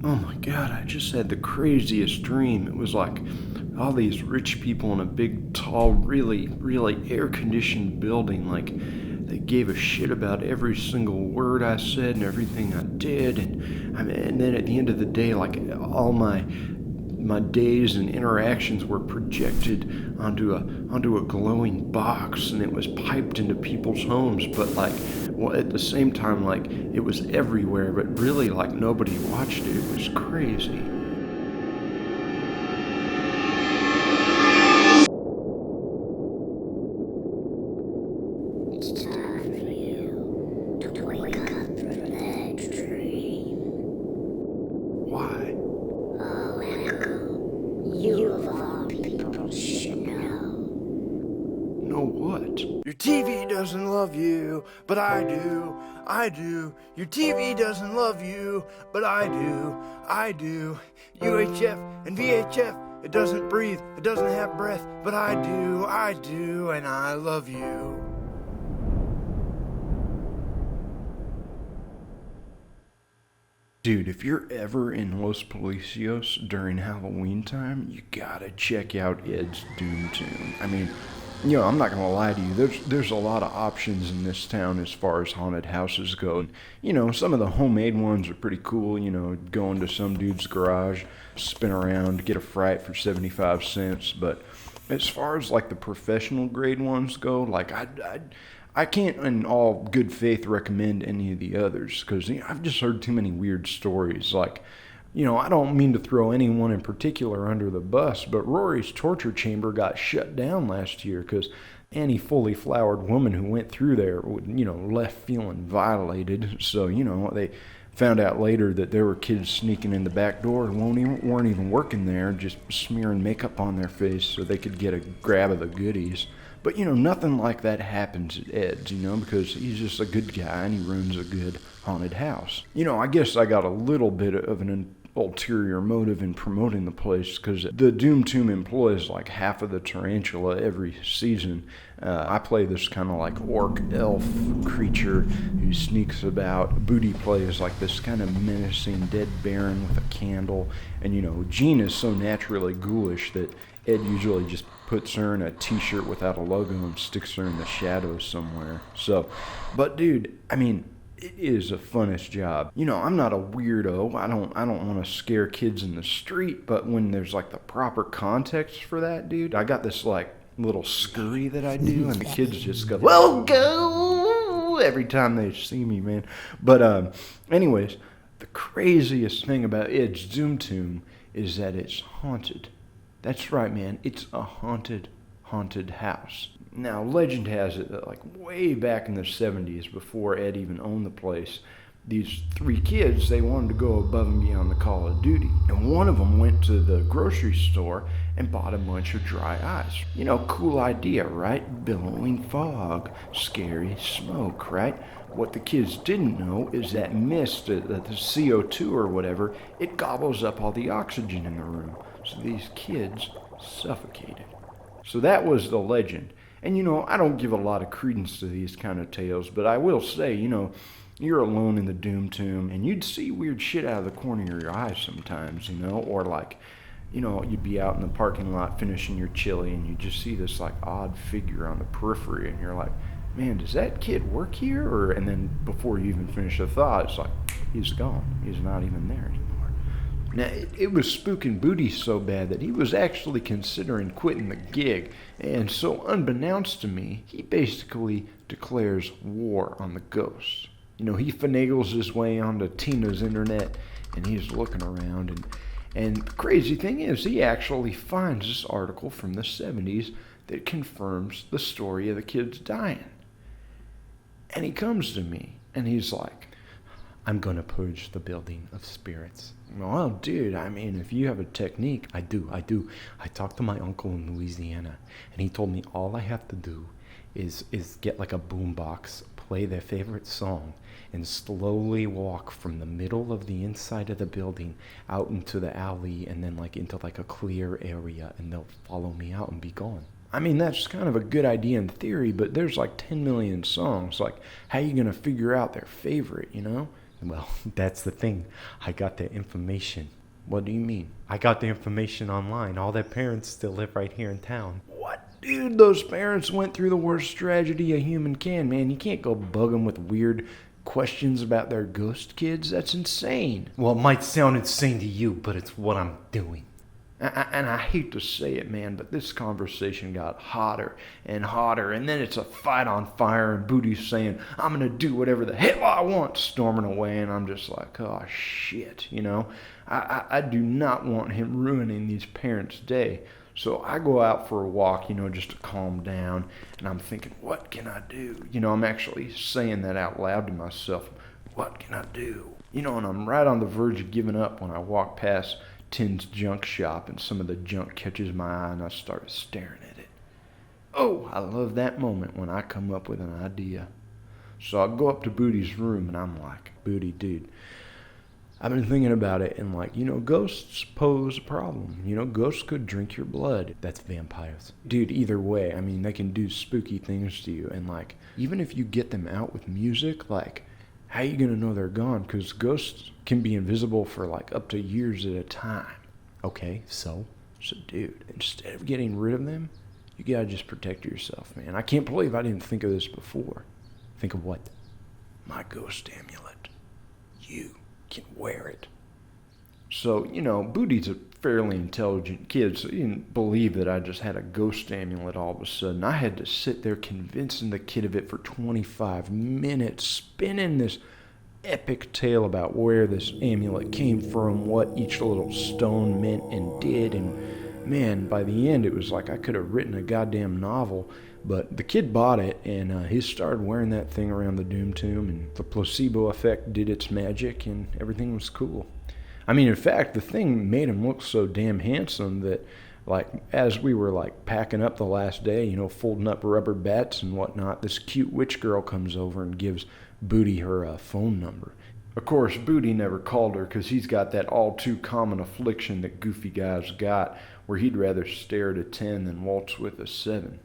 Oh my God, I just had the craziest dream. It was like all these rich people in a big, tall, really, really air-conditioned building. Like, they gave a shit about every single word I said and everything I did. And then at the end of the day, like, all my days and interactions were projected onto a glowing box, and it was piped into people's homes, but like, well, at the same time, like, it was everywhere, but really, like, nobody watched it. It was crazy. It's time for you to wake up from that dream. Why? Oh, Echo, you of all people should know. Know what? Your TV doesn't love you, but I do. I do. Your TV doesn't love you, but I do. I do. UHF and VHF, it doesn't breathe, it doesn't have breath, but I do, and I love you. Dude, if you're ever in Los Policios during Halloween time, you gotta check out Ed's Doom Tomb. I mean, you know, I'm not gonna lie to you, there's a lot of options in this town as far as haunted houses go. And, you know, some of the homemade ones are pretty cool, you know, go into some dude's garage, spin around, get a fright for 75 cents, but as far as like the professional grade ones go, like I can't in all good faith recommend any of the others, because, you know, I've just heard too many weird stories. Like, you know, I don't mean to throw anyone in particular under the bus, but Rory's torture chamber got shut down last year because any fully flowered woman who went through there, you know, left feeling violated. So, you know, they found out later that there were kids sneaking in the back door and weren't even working there, just smearing makeup on their face so they could get a grab of the goodies. But, you know, nothing like that happens at Ed's, you know, because he's just a good guy and he runs a good haunted house. You know, I guess I got a little bit of an ulterior motive in promoting the place, because the Doom Tomb employs like half of the Tarantula every season. I play this kind of like orc elf creature who sneaks about. Booty plays like this kind of menacing dead baron with a candle. And, you know, Jean is so naturally ghoulish that Ed usually just puts her in a t-shirt without a logo and sticks her in the shadows somewhere. So, but dude, I mean, it is a funnest job. You know, I'm not a weirdo. I don't want to scare kids in the street, but when there's like the proper context for that, dude, I got this like little scurry that I do, and the kids just go, "Well, go!" every time they see me, man. But anyways, the craziest thing about Ed's Doom Tomb is that it's haunted. That's right, man. It's a haunted house. Now, legend has it that, like, way back in the 70s, before Ed even owned the place, these three kids, they wanted to go above and beyond the call of duty. And one of them went to the grocery store and bought a bunch of dry ice. You know, cool idea, right? Billowing fog, scary smoke, right? What the kids didn't know is that mist, the CO2 or whatever, it gobbles up all the oxygen in the room. So these kids suffocated. So that was the legend. And, you know, I don't give a lot of credence to these kind of tales, but I will say, you know, you're alone in the Doom Tomb, and you'd see weird shit out of the corner of your eyes sometimes, you know, or like, you know, you'd be out in the parking lot finishing your chili, and you just see this like odd figure on the periphery, and you're like, man, does that kid work here? And then before you even finish a thought, it's like, he's gone. He's not even there anymore. Now, it was spooking Booty so bad that he was actually considering quitting the gig, and so unbeknownst to me, he basically declares war on the ghosts. You know, he finagles his way onto Tina's internet, and he's looking around, and the crazy thing is, he actually finds this article from the 70s that confirms the story of the kids dying. And he comes to me, and he's like, I'm gonna purge the building of spirits. Well, dude, I mean, if you have a technique, I do. I talked to my uncle in Louisiana, and he told me all I have to do is get like a boombox, play their favorite song, and slowly walk from the middle of the inside of the building out into the alley, and then like into like a clear area, and they'll follow me out and be gone. I mean, that's kind of a good idea in theory, but there's like 10 million songs. Like, how you gonna figure out their favorite, you know? Well, that's the thing. I got the information. What do you mean? I got the information online. All their parents still live right here in town. What? Dude, those parents went through the worst tragedy a human can, man. You can't go bug them with weird questions about their ghost kids. That's insane. Well, it might sound insane to you, but it's what I'm doing. And I hate to say it, man, but this conversation got hotter and hotter, and then it's a fight on fire, and Booty's saying, I'm going to do whatever the hell I want, storming away, and I'm just like, oh, shit, you know? I do not want him ruining these parents' day. So I go out for a walk, you know, just to calm down, and I'm thinking, what can I do? You know, I'm actually saying that out loud to myself. What can I do? You know, and I'm right on the verge of giving up when I walk past Tin's junk shop, and some of the junk catches my eye, and I start staring at it. Oh, I love that moment when I come up with an idea. So I go up to Booty's room, and I'm like, Booty, dude, I've been thinking about it, and like, you know, ghosts pose a problem. You know, ghosts could drink your blood. That's vampires. Dude, either way, I mean, they can do spooky things to you, and like, even if you get them out with music, like, how you gonna know they're gone? Because ghosts can be invisible for like up to years at a time. Okay, so? So, dude, instead of getting rid of them, you gotta just protect yourself, man. I can't believe I didn't think of this before. Think of what? My ghost amulet. You can wear it. So, you know, Booty's a fairly intelligent kid, so he didn't believe that I just had a ghost amulet all of a sudden. I had to sit there convincing the kid of it for 25 minutes, spinning this epic tale about where this amulet came from, what each little stone meant and did, and man, by the end it was like I could have written a goddamn novel. But the kid bought it, and he started wearing that thing around the Doom Tomb, and the placebo effect did its magic, and everything was cool. I mean, in fact, the thing made him look so damn handsome that, like, as we were, like, packing up the last day, you know, folding up rubber bats and whatnot, this cute witch girl comes over and gives Booty her phone number. Of course, Booty never called her because he's got that all-too-common affliction that goofy guys got, where he'd rather stare at a 10 than waltz with a 7.